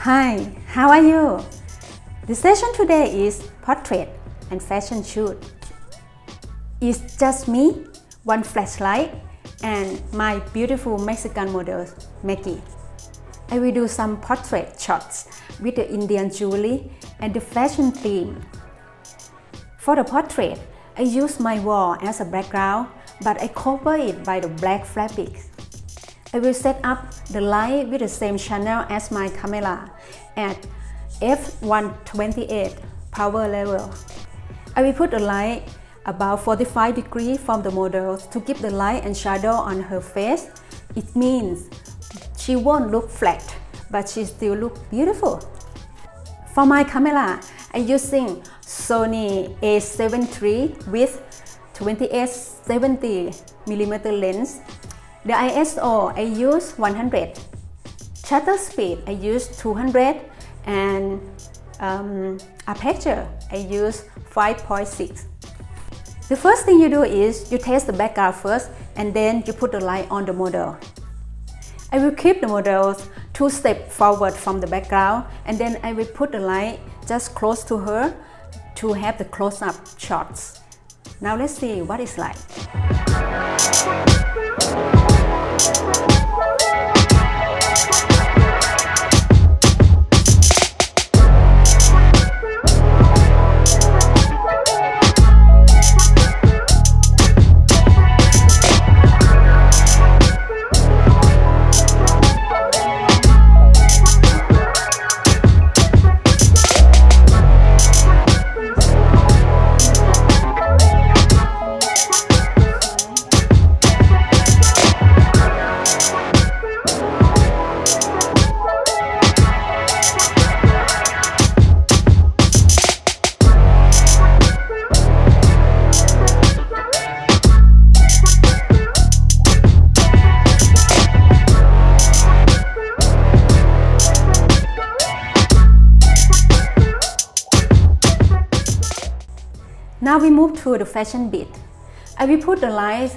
Hi, how are you? The session today is portrait and fashion shoot. It's just me, one flashlight, and my beautiful Mexican model, Maggie. I will do some portrait shots with the Indian jewelry and the fashion theme. For the portrait, I use my wall as a background, but I cover it by the black fabric. I will set up the light with the same channel as my camera at f128 power level. I will put the light about 45 degrees from the model to give the light and shadow on her face. It means she won't look flat, but she still look beautiful. For my camera, I'm using Sony a7 III with 28-70mm lens. The ISO I use 100. Shutter speed I use 200 and aperture I use 5.6. The first thing you do is you test the background first and then you put the light on the model. I will keep the model 2 steps forward from the background and then I will put the light just close to her to have the close-up shots. Now let's see what it's like. Now we move to the fashion bit. I will put the lights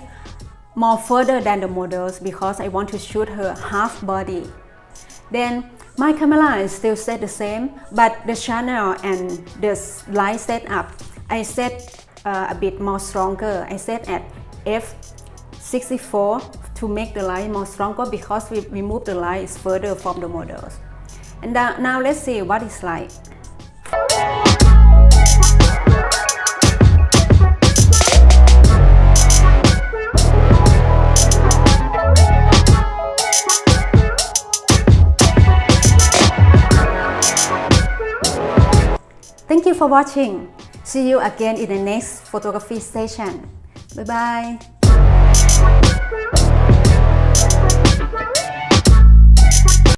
more further than the models because I want to shoot her half body. Then my camera is still set the same, but the channel and the light setup I set a bit more stronger. I set at f64 to make the light more stronger because we move the lights further from the models. And now let's see what it's like. Thank you for watching. See you again in the next photography session. Bye bye.